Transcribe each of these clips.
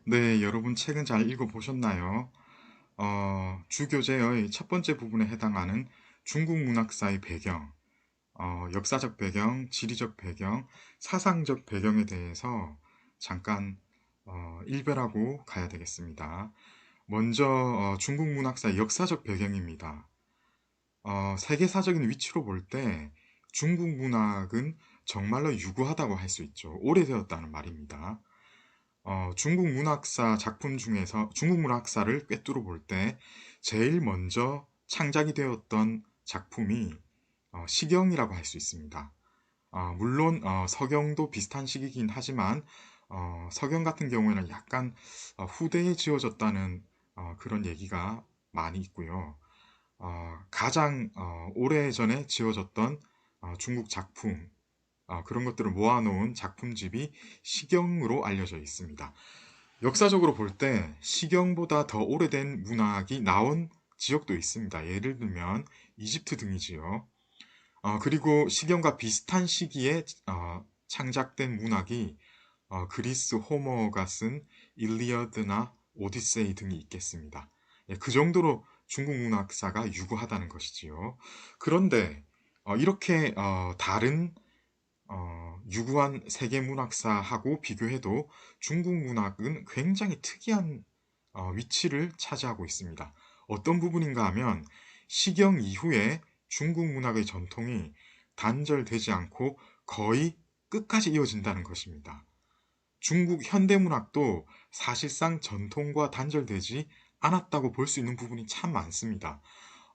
네, 여러분 책은 잘 읽어보셨나요? 주교재의 첫 번째 부분에 해당하는 중국 문학사의 배경, 역사적 배경, 지리적 배경, 사상적 배경에 대해서 잠깐 일별하고 가야 되겠습니다. 먼저 중국 문학사의 역사적 배경입니다. 세계사적인 위치로 볼 때 중국 문학은 정말로 유구하다고 할 수 있죠. 오래되었다는 말입니다. 중국 문학사 작품 중에서 중국 문학사를 꿰뚫어 볼 때 제일 먼저 창작이 되었던 작품이 시경이라고 할 수 있습니다. 물론 서경도 비슷한 시기이긴 하지만 서경 같은 경우에는 약간 후대에 지어졌다는 그런 얘기가 많이 있고요. 가장 오래전에 지어졌던 중국 작품, 그런 것들을 모아놓은 작품집이 시경으로 알려져 있습니다. 역사적으로 볼 때 시경보다 더 오래된 문학이 나온 지역도 있습니다. 예를 들면 이집트 등이지요. 그리고 시경과 비슷한 시기에 창작된 문학이 그리스 호머가 쓴 일리어드나 오디세이 등이 있겠습니다. 예, 그 정도로 중국 문학사가 유구하다는 것이지요. 그런데 이렇게 다른 유구한 세계 문학사하고 비교해도 중국 문학은 굉장히 특이한 위치를 차지하고 있습니다. 어떤 부분인가 하면 시경 이후에 중국 문학의 전통이 단절되지 않고 거의 끝까지 이어진다는 것입니다. 중국 현대문학도 사실상 전통과 단절되지 않았다고 볼 수 있는 부분이 참 많습니다.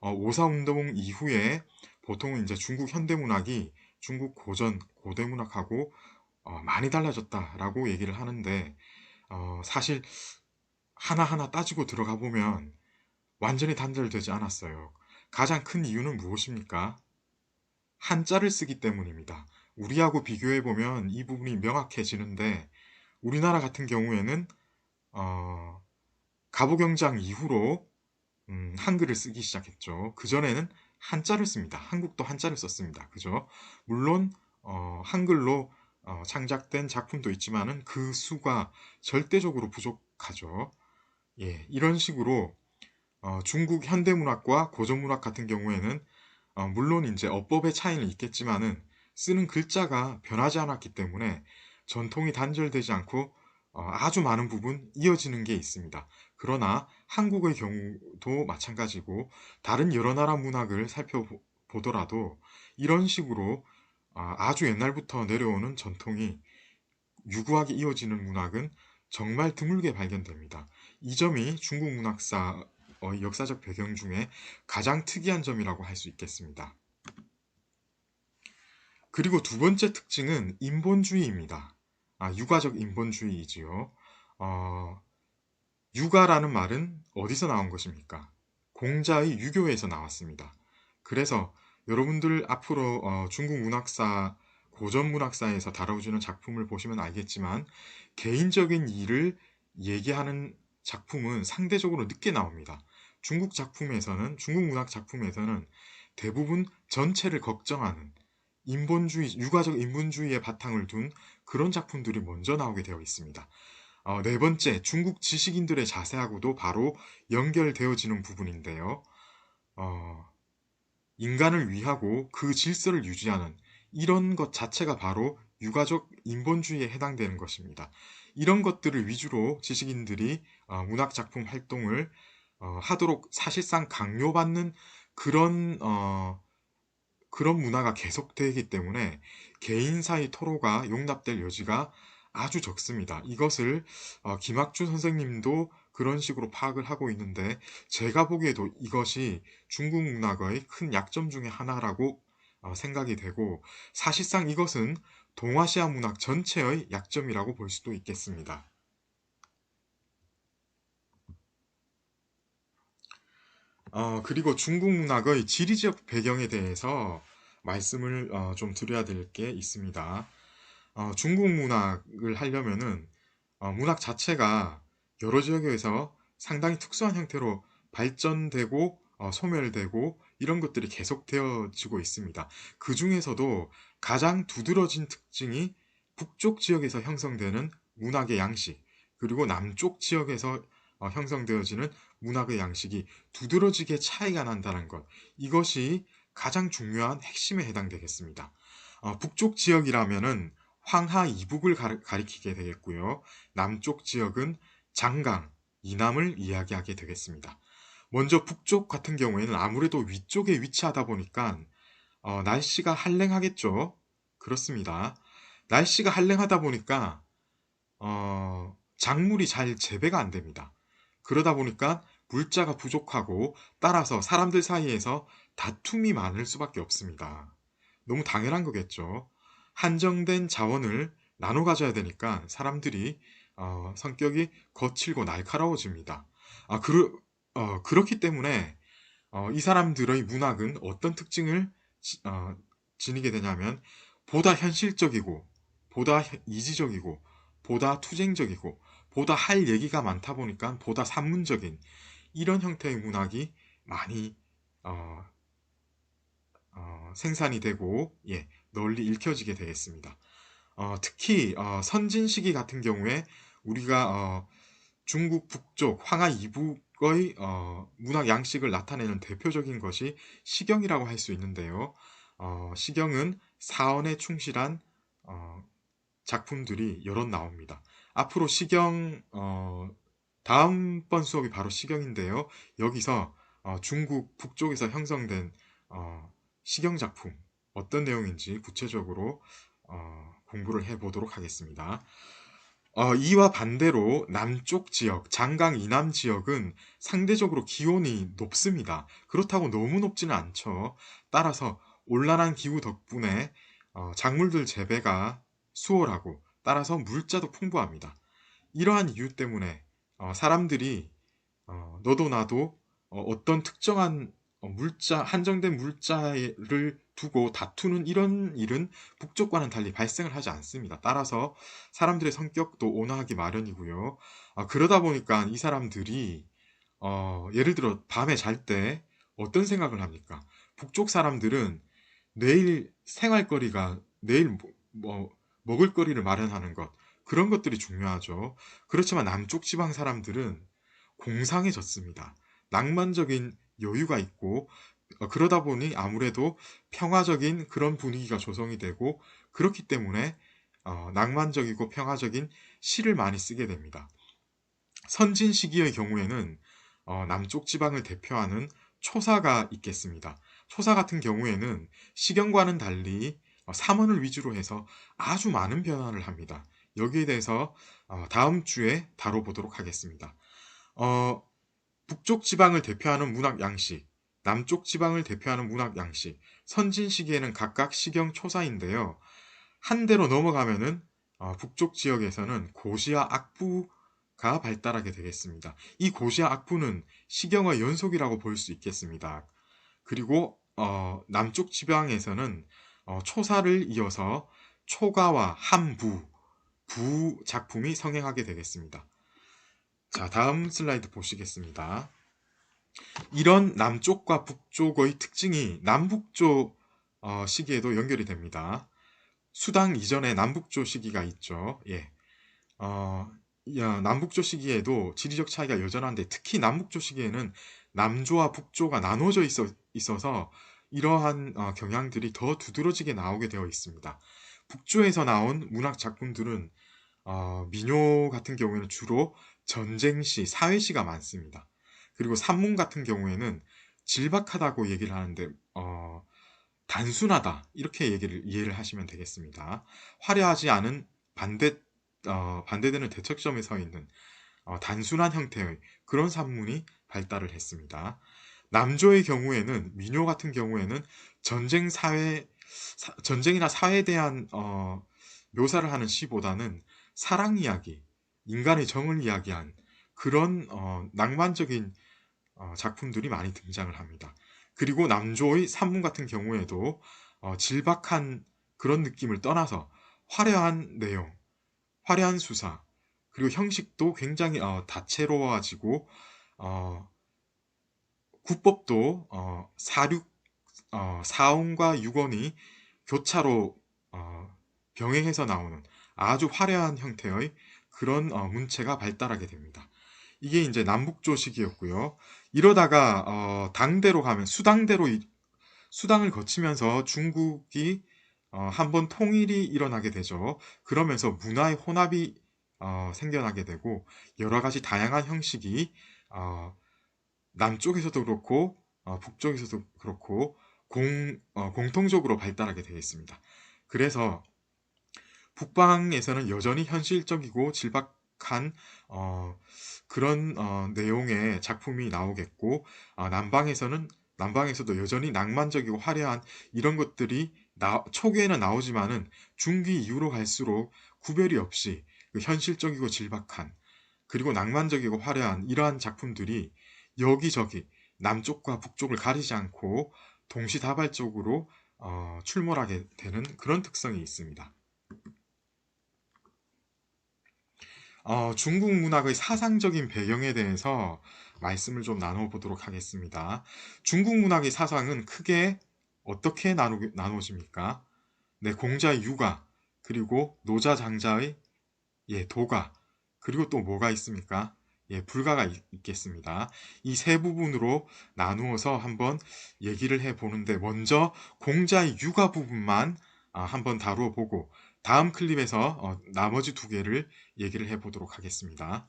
오사운동 이후에 보통은 이제 중국 현대문학이 중국 고전, 고대문학하고 많이 달라졌다라고 얘기를 하는데, 사실 하나하나 따지고 들어가 보면 완전히 단절되지 않았어요. 가장 큰 이유는 무엇입니까? 한자를 쓰기 때문입니다. 우리하고 비교해 보면 이 부분이 명확해지는데, 우리나라 같은 경우에는 어, 가보경장 이후로 한글을 쓰기 시작했죠. 그전에는 한자를 씁니다. 한국도 한자를 썼습니다. 그죠? 물론 한글로 창작된 작품도 있지만은 그 수가 절대적으로 부족하죠. 예, 이런 식으로 중국 현대문학과 고전문학 같은 경우에는 물론 이제 어법의 차이는 있겠지만은 쓰는 글자가 변하지 않았기 때문에 전통이 단절되지 않고 아주 많은 부분 이어지는 게 있습니다. 그러나 한국의 경우도 마찬가지고 다른 여러 나라 문학을 살펴보더라도 이런 식으로 아주 옛날부터 내려오는 전통이 유구하게 이어지는 문학은 정말 드물게 발견됩니다. 이 점이 중국 문학사의 역사적 배경 중에 가장 특이한 점이라고 할 수 있겠습니다. 그리고 두 번째 특징은 인본주의입니다. 유가적 인본주의이지요. 어, 유가라는 말은 어디서 나온 것입니까? 공자의 유교에서 나왔습니다. 그래서 여러분들 앞으로 중국 문학사, 고전 문학사에서 다뤄주는 작품을 보시면 알겠지만 개인적인 일을 얘기하는 작품은 상대적으로 늦게 나옵니다. 중국 문학 작품에서는 대부분 전체를 걱정하는 유가적 인본주의의 바탕을 둔 그런 작품들이 먼저 나오게 되어 있습니다. 네 번째, 중국 지식인들의 자세하고도 바로 연결되어지는 부분인데요. 어, 인간을 위하고 그 질서를 유지하는 이런 것 자체가 바로 유가적 인본주의에 해당되는 것입니다. 이런 것들을 위주로 지식인들이 문학 작품 활동을 하도록 사실상 강요받는 그런 그런 문화가 계속되기 때문에 개인 사이 토로가 용납될 여지가 아주 적습니다. 이것을 김학준 선생님도 그런 식으로 파악을 하고 있는데 제가 보기에도 이것이 중국 문학의 큰 약점 중에 하나라고 생각이 되고 사실상 이것은 동아시아 문학 전체의 약점이라고 볼 수도 있겠습니다. 그리고 중국 문학의 지리적 배경에 대해서 말씀을 좀 드려야 될 게 있습니다. 중국 문학을 하려면은 문학 자체가 여러 지역에서 상당히 특수한 형태로 발전되고 소멸되고 이런 것들이 계속되어지고 있습니다. 그 중에서도 가장 두드러진 특징이 북쪽 지역에서 형성되는 문학의 양식, 그리고 남쪽 지역에서 형성되어지는 문학의 양식이 두드러지게 차이가 난다는 것. 이것이 가장 중요한 핵심에 해당되겠습니다. 북쪽 지역이라면은 황하 이북을 가리키게 되겠고요. 남쪽 지역은 장강, 이남을 이야기하게 되겠습니다. 먼저 북쪽 같은 경우에는 아무래도 위쪽에 위치하다 보니까 날씨가 한랭하겠죠. 그렇습니다. 날씨가 한랭하다 보니까 작물이 잘 재배가 안 됩니다. 그러다 보니까 물자가 부족하고 따라서 사람들 사이에서 다툼이 많을 수밖에 없습니다. 너무 당연한 거겠죠. 한정된 자원을 나눠 가져야 되니까 사람들이 성격이 거칠고 날카로워집니다. 그렇기 때문에 이 사람들의 문학은 어떤 특징을 지니게 되냐면 보다 현실적이고 보다 이지적이고 보다 투쟁적이고 보다 할 얘기가 많다 보니까 보다 산문적인 이런 형태의 문학이 많이 어, 생산이 되고 널리 읽혀지게 되겠습니다. 특히 선진 시기 같은 경우에 우리가 중국 북쪽 황하 이북의 문학 양식을 나타내는 대표적인 것이 시경이라고 할 수 있는데요. 시경은 사언에 충실한 작품들이 여럿 나옵니다. 앞으로 시경 다음번 수업이 바로 시경인데요. 여기서 중국 북쪽에서 형성된 시경 작품 어떤 내용인지 구체적으로 공부를 해보도록 하겠습니다. 이와 반대로 남쪽 지역, 장강 이남 지역은 상대적으로 기온이 높습니다. 그렇다고 너무 높지는 않죠. 따라서 온난한 기후 덕분에 작물들 재배가 수월하고 따라서 물자도 풍부합니다. 이러한 이유 때문에 사람들이 너도 나도 어떤 특정한 한정된 물자를 두고 다투는 이런 일은 북쪽과는 달리 발생을 하지 않습니다. 따라서 사람들의 성격도 온화하기 마련이고요. 그러다 보니까 이 사람들이 예를 들어 밤에 잘 때 어떤 생각을 합니까? 북쪽 사람들은 내일 생활거리가 내일 먹을거리를 마련하는 것 그런 것들이 중요하죠. 그렇지만 남쪽 지방 사람들은 공상해졌습니다. 낭만적인 여유가 있고 그러다 보니 아무래도 평화적인 그런 분위기가 조성이 되고 그렇기 때문에 낭만적이고 평화적인 시를 많이 쓰게 됩니다. 선진 시기의 경우에는 남쪽 지방을 대표하는 초사가 있겠습니다. 초사 같은 경우에는 시경과는 달리 삼원을 위주로 해서 아주 많은 변화를 합니다. 여기에 대해서 다음 주에 다뤄보도록 하겠습니다. 어, 북쪽 지방을 대표하는 문학 양식, 남쪽 지방을 대표하는 문학 양식, 선진 시기에는 각각 시경 초사인데요. 한 대로 넘어가면은 북쪽 지역에서는 고시와 악부가 발달하게 되겠습니다. 이 고시와 악부는 시경의 연속이라고 볼 수 있겠습니다. 그리고 남쪽 지방에서는 초사를 이어서 초가와 함부, 부 작품이 성행하게 되겠습니다. 자, 다음 슬라이드 보시겠습니다. 이런 남쪽과 북쪽의 특징이 남북조 시기에도 연결이 됩니다. 수당 이전에 남북조 시기가 있죠. 예. 남북조 시기에도 지리적 차이가 여전한데 특히 남북조 시기에는 남조와 북조가 나눠져 있어서 이러한 경향들이 더 두드러지게 나오게 되어 있습니다. 북조에서 나온 문학 작품들은 민요 같은 경우에는 주로 전쟁시, 사회시가 많습니다. 그리고 산문 같은 경우에는 질박하다고 얘기를 하는데 단순하다 이렇게 이해를 하시면 되겠습니다. 화려하지 않은 반대되는 대척점에 서 있는 단순한 형태의 그런 산문이 발달을 했습니다. 남조의 경우에는 민요 같은 경우에는 전쟁이나 사회에 대한 묘사를 하는 시보다는 사랑 이야기, 인간의 정을 이야기한 그런 낭만적인 작품들이 많이 등장을 합니다. 그리고 남조의 산문 같은 경우에도 질박한 그런 느낌을 떠나서 화려한 내용, 화려한 수사, 그리고 형식도 굉장히 다채로워지고 구법도 사원과 육원이 교차로 병행해서 나오는 아주 화려한 형태의 그런 문체가 발달하게 됩니다. 이게 이제 남북조식이었고요. 이러다가 당대로 가면 수당을 거치면서 중국이 한번 통일이 일어나게 되죠. 그러면서 문화의 혼합이 생겨나게 되고 여러 가지 다양한 형식이 어, 남쪽에서도 그렇고 북쪽에서도 그렇고 공통적으로 발달하게 되겠습니다. 그래서 북방에서는 여전히 현실적이고 질박한 그런 내용의 작품이 나오겠고 남방에서도 여전히 낭만적이고 화려한 이런 것들이 초기에는 나오지만은 중기 이후로 갈수록 구별이 없이 그 현실적이고 질박한 그리고 낭만적이고 화려한 이러한 작품들이 여기저기 남쪽과 북쪽을 가리지 않고 동시다발적으로 출몰하게 되는 그런 특성이 있습니다. 중국 문학의 사상적인 배경에 대해서 말씀을 좀 나눠보도록 하겠습니다. 중국 문학의 사상은 크게 어떻게 나누어집니까? 네, 공자의 유가, 그리고 노자 장자의 도가, 그리고 또 뭐가 있습니까? 불가가 있겠습니다. 이 세 부분으로 나누어서 한번 얘기를 해보는데 먼저 공자의 육아 부분만 한번 다루어 보고 다음 클립에서 나머지 두 개를 얘기를 해보도록 하겠습니다.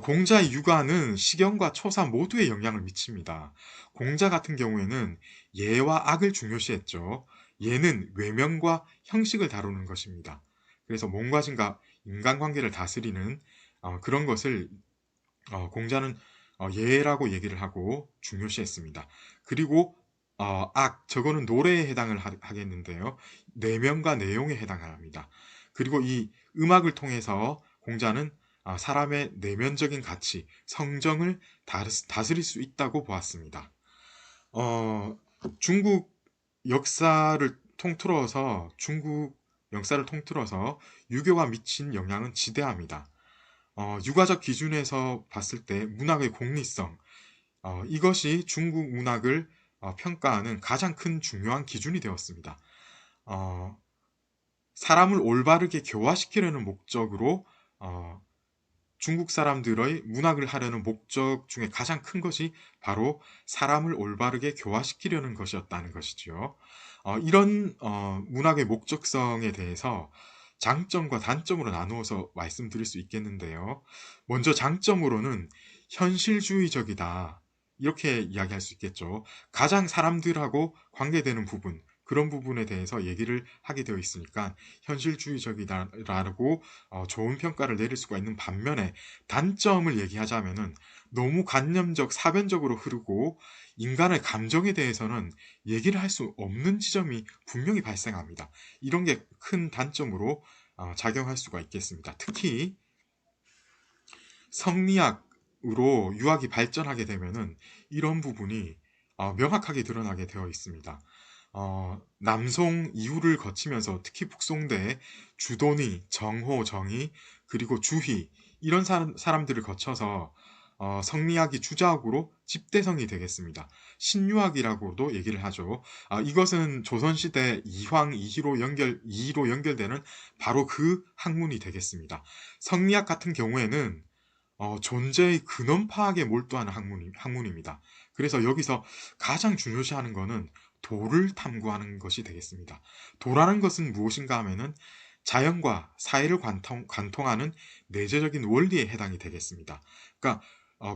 공자의 육아는 시경과 초사 모두에 영향을 미칩니다. 공자 같은 경우에는 예와 악을 중요시했죠. 예는 외면과 형식을 다루는 것입니다. 그래서 몸과 진과 인간관계를 다스리는 그런 것을 공자는 예라고 얘기를 하고 중요시했습니다. 그리고 저거는 노래에 해당을 하겠는데요. 내면과 내용에 해당을 합니다. 그리고 이 음악을 통해서 공자는 사람의 내면적인 가치, 성정을 다스릴 수 있다고 보았습니다. 어, 중국 중국 역사를 통틀어서 유교가 미친 영향은 지대합니다. 육아적 기준에서 봤을 때 문학의 공리성, 이것이 중국 문학을 평가하는 가장 큰 중요한 기준이 되었습니다. 어, 사람을 올바르게 교화시키려는 목적으로 어, 중국 사람들의 문학을 하려는 목적 중에 가장 큰 것이 바로 사람을 올바르게 교화시키려는 것이었다는 것이지요. 이런 문학의 목적성에 대해서 장점과 단점으로 나누어서 말씀드릴 수 있겠는데요. 먼저 장점으로는 현실주의적이다. 이렇게 이야기할 수 있겠죠. 가장 사람들하고 관계되는 부분, 그런 부분에 대해서 얘기를 하게 되어 있으니까 현실주의적이다라고 좋은 평가를 내릴 수가 있는 반면에 단점을 얘기하자면은 너무 관념적, 사변적으로 흐르고 인간의 감정에 대해서는 얘기를 할 수 없는 지점이 분명히 발생합니다. 이런 게 큰 단점으로 작용할 수가 있겠습니다. 특히 성리학으로 유학이 발전하게 되면은 이런 부분이 명확하게 드러나게 되어 있습니다. 남송 이후를 거치면서 특히 북송대에 주도니, 정호, 정의, 그리고 주희 이런 사람들을 거쳐서 성리학이 주자학으로 집대성이 되겠습니다. 신유학이라고도 얘기를 하죠. 이것은 조선시대 이희로 연결되는 바로 그 학문이 되겠습니다. 성리학 같은 경우에는 존재의 근원 파악에 몰두하는 학문입니다. 그래서 여기서 가장 중요시하는 것은 도를 탐구하는 것이 되겠습니다. 도라는 것은 무엇인가 하면은 자연과 사회를 관통하는 내재적인 원리에 해당이 되겠습니다. 그러니까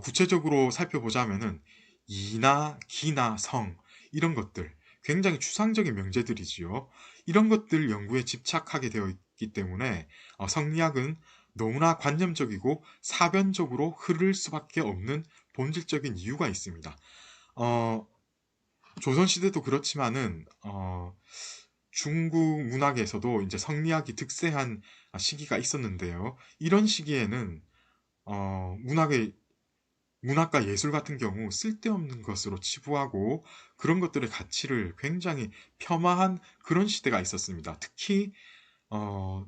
구체적으로 살펴보자면은 이나 기나 성 이런 것들 굉장히 추상적인 명제들이지요. 이런 것들 연구에 집착하게 되어 있기 때문에 성리학은 너무나 관념적이고 사변적으로 흐를 수밖에 없는 본질적인 이유가 있습니다. 어, 조선시대도 그렇지만은 중국 문학에서도 이제 성리학이 득세한 시기가 있었는데요. 이런 시기에는 문학의 문학과 예술 같은 경우 쓸데없는 것으로 치부하고 그런 것들의 가치를 굉장히 폄하한 그런 시대가 있었습니다. 특히 어,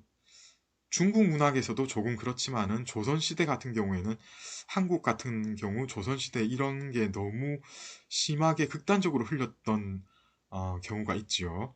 중국 문학에서도 조금 그렇지만은 조선시대 같은 경우에는 한국 같은 경우 조선시대 이런 게 너무 심하게 극단적으로 흘렸던 경우가 있지요.